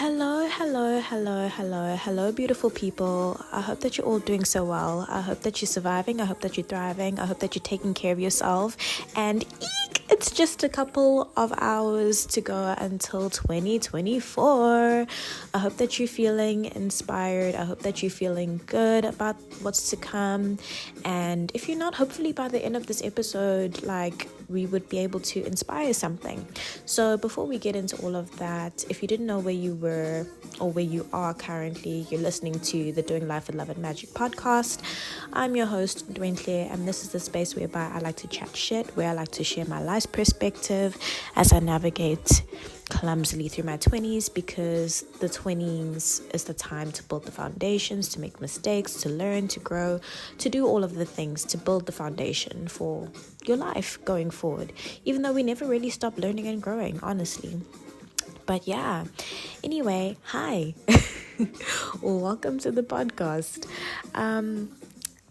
Hello, beautiful people. I hope that you're all doing so well. I hope that you're surviving. I hope that you're thriving. I hope that you're taking care of yourself. And it's just a couple of hours to go until 2024. I hope that you're feeling inspired. I hope that you're feeling good about what's to come. And if you're not, hopefully by the end of this episode, we would be able to inspire something. So before we get into all of that, if you didn't know where you were or where you are currently, you're listening to the Doing Life with Love and Magic podcast. I'm your host, Ntwenhle, and this is the space whereby I like to chat shit, where I like to share my life perspective as I navigate clumsily through my 20s, because the 20s is the time to build the foundations, to make mistakes, to learn, to grow, to do all of the things, to build the foundation for your life going forward, even though we never really stop learning and growing, honestly. But yeah, anyway, hi. Welcome to the podcast.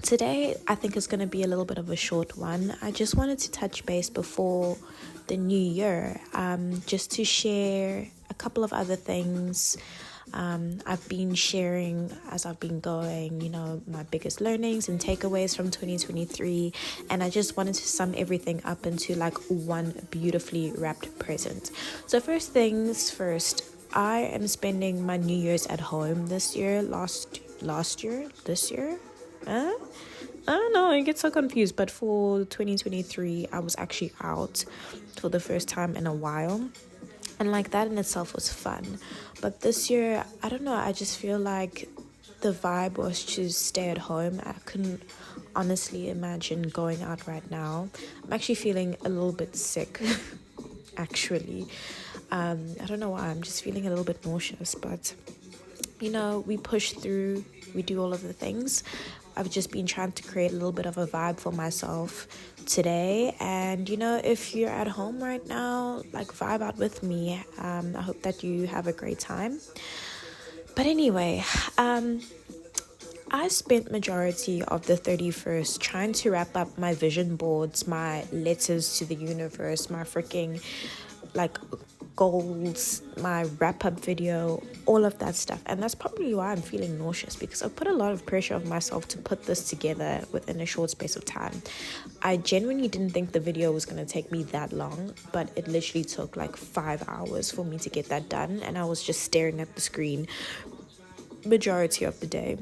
Today, I think is going to be a little bit of a short one. I just wanted to touch base before the new year, just to share a couple of other things I've been sharing as I've been going, my biggest learnings and takeaways from 2023. And I just wanted to sum everything up into one beautifully wrapped present. So first things first, I am spending my New Year's at home this year, this year. I don't know, I get so confused, but for 2023 I was actually out for the first time in a while, and that in itself was fun. But this year, I don't know, I just feel like the vibe was to stay at home. I couldn't honestly imagine going out right now. I'm actually feeling a little bit sick actually. I don't know why, I'm just feeling a little bit nauseous, but we push through, we do all of the things. I've just been trying to create a little bit of a vibe for myself today. And, if you're at home right now, vibe out with me. I hope that you have a great time. But anyway, I spent majority of the 31st trying to wrap up my vision boards, my letters to the universe, my freaking goals, my wrap-up video, all of that stuff. And that's probably why I'm feeling nauseous, because I've put a lot of pressure on myself to put this together within a short space of time. I genuinely didn't think the video was going to take me that long, but it literally took 5 hours for me to get that done, and I was just staring at the screen majority of the day.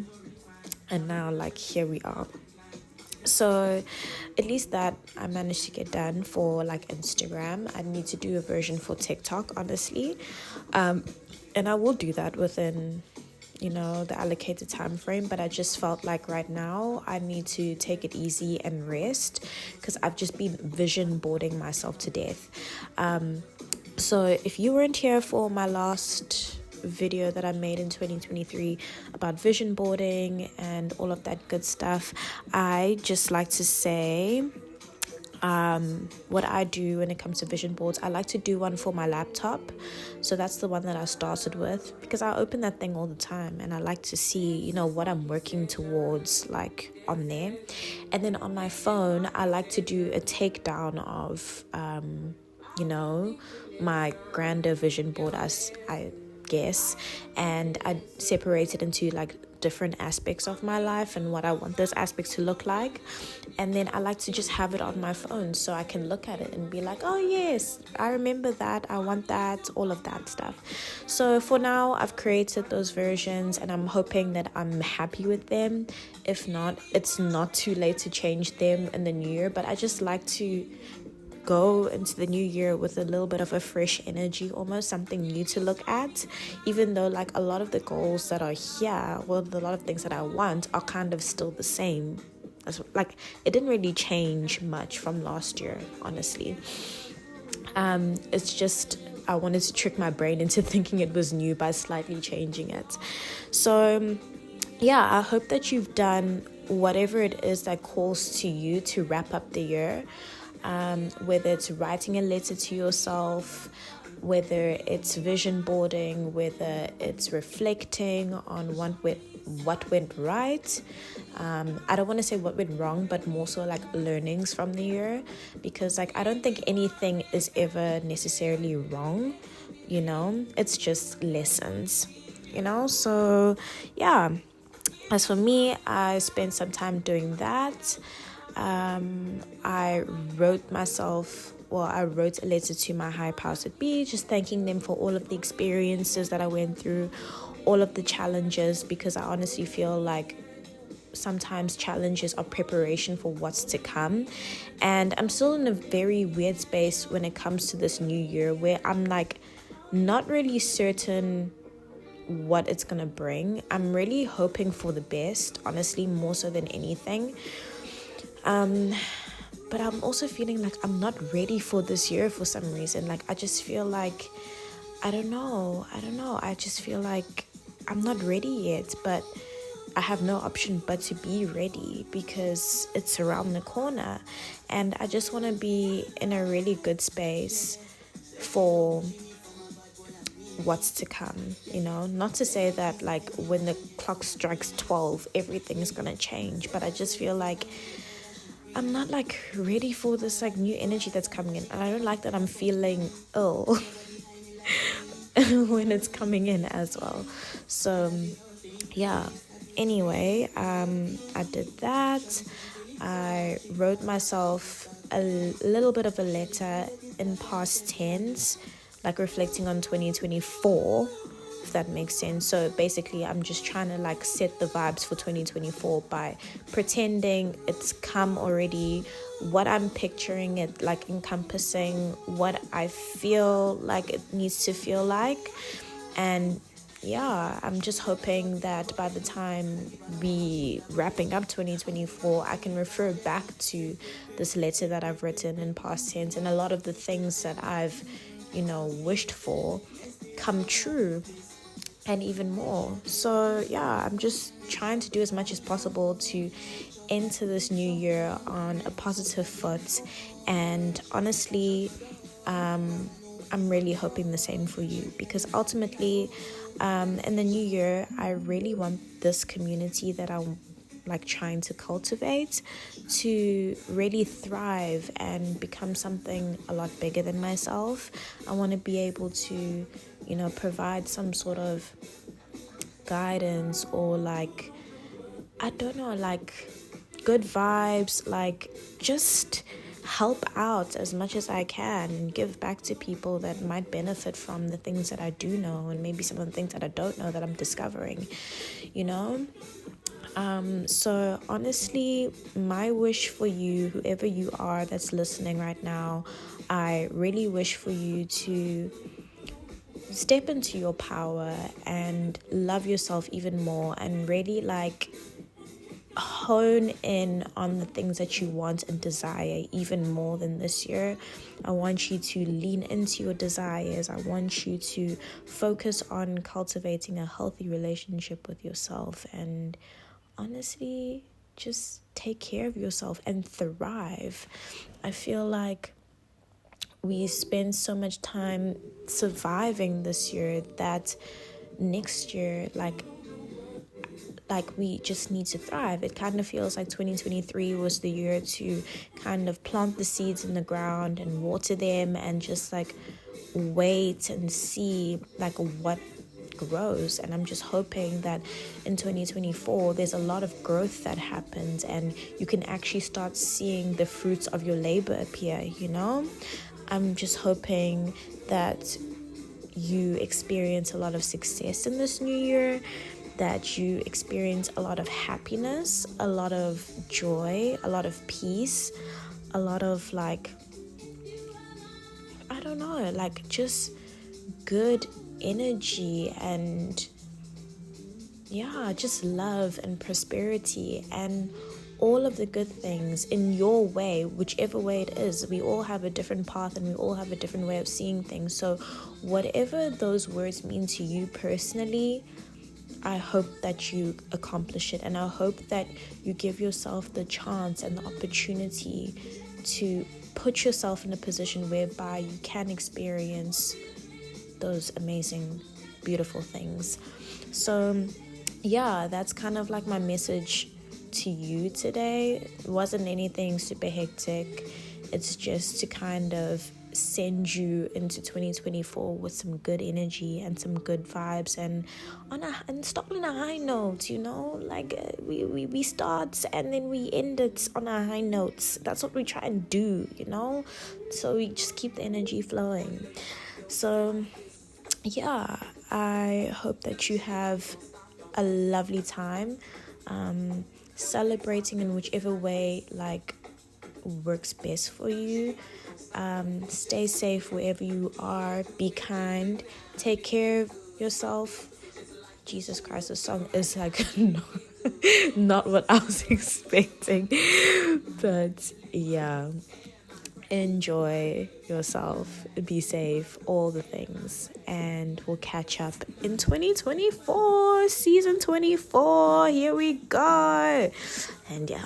And now here we are. So at least that I managed to get done for Instagram. I need to do a version for TikTok, honestly. And I will do that within, the allocated time frame. But I just felt right now I need to take it easy and rest, because I've just been vision boarding myself to death. So if you weren't here for my last video that I made in 2023 about vision boarding and all of that good stuff, I just like to say what I do when it comes to vision boards. I like to do one for my laptop. So that's the one that I started with, because I open that thing all the time and I like to see what I'm working towards on there. And then on my phone, I like to do a takedown of my grander vision board, as I guess, and I separate it into different aspects of my life and what I want those aspects to look like. And then I like to just have it on my phone so I can look at it and be like, oh yes, I remember that, I want that, all of that stuff. So for now, I've created those versions and I'm hoping that I'm happy with them. If not, it's not too late to change them in the new year, but I just like to go into the new year with a little bit of a fresh energy, almost something new to look at, even though a lot of the goals that are here, well, a lot of things that I want are kind of still the same. It didn't really change much from last year, honestly. It's just I wanted to trick my brain into thinking it was new by slightly changing it. So yeah, I hope that you've done whatever it is that calls to you to wrap up the year. Whether it's writing a letter to yourself, whether it's vision boarding, whether it's reflecting on what went right. I don't want to say what went wrong, but more so learnings from the year, because I don't think anything is ever necessarily wrong. it's just lessons, so yeah. As for me, I spent some time doing that. I wrote a letter to my high powers that be, just thanking them for all of the experiences that I went through, all of the challenges, because I honestly feel like sometimes challenges are preparation for what's to come. And I'm still in a very weird space when it comes to this new year, where I'm like not really certain what it's gonna bring. I'm really hoping for the best, honestly, more so than anything. But I'm also feeling like I'm not ready for this year for some reason. Like I just feel like I don't know. I just feel like I'm not ready yet, but I have no option but to be ready because it's around the corner. And I just want to be in a really good space for what's to come, not to say that like when the clock strikes 12 everything is gonna change, but I just feel like I'm not like ready for this like new energy that's coming in, and I don't like that I'm feeling ill when it's coming in as well. So yeah, anyway, I did that. I wrote myself a little bit of a letter in past tense, like reflecting on 2024, if that makes sense. So basically I'm just trying to like set the vibes for 2024 by pretending it's come already, what I'm picturing it like encompassing, what I feel like it needs to feel like. And yeah, I'm just hoping that by the time we wrapping up 2024, I can refer back to this letter that I've written in past tense, and a lot of the things that I've wished for come true, and even more. So yeah, I'm just trying to do as much as possible to enter this new year on a positive foot. And honestly, I'm really hoping the same for you, because ultimately in the new year, I really want this community that I'm like trying to cultivate to really thrive and become something a lot bigger than myself. I want to be able to provide some sort of guidance, or like I don't know, like good vibes, like just help out as much as I can and give back to people that might benefit from the things that I do know, and maybe some of the things that I don't know that I'm discovering, So honestly, my wish for you, whoever you are that's listening right now, I really wish for you to step into your power and love yourself even more, and really like hone in on the things that you want and desire even more than this year. I want you to lean into your desires. I want you to focus on cultivating a healthy relationship with yourself, and honestly, just take care of yourself and thrive. I feel like we spend so much time surviving this year that next year, like we just need to thrive. It kind of feels like 2023 was the year to kind of plant the seeds in the ground and water them, and just like wait and see like what grows. And I'm just hoping that in 2024 there's a lot of growth that happens, and you can actually start seeing the fruits of your labor appear. I'm just hoping that you experience a lot of success in this new year, that you experience a lot of happiness, a lot of joy, a lot of peace, a lot of like, I don't know, like just good energy, and yeah, just love and prosperity and all of the good things in your way, whichever way it is. We all have a different path, and we all have a different way of seeing things. So whatever those words mean to you personally, I hope that you accomplish it, and I hope that you give yourself the chance and the opportunity to put yourself in a position whereby you can experience those amazing, beautiful things. So yeah, that's kind of like my message to you today. It wasn't anything super hectic. It's just to kind of send you into 2024 with some good energy and some good vibes, and start on a high note, like we start and then we end it on a high note. That's what we try and do, so we just keep the energy flowing. So yeah, I hope that you have a lovely time, celebrating in whichever way like works best for you. Stay safe wherever you are. Be kind. Take care of yourself. Jesus Christ, the song is like not what I was expecting, but yeah. Enjoy yourself, be safe, all the things, and we'll catch up in 2024, season 24. Here we go. And yeah.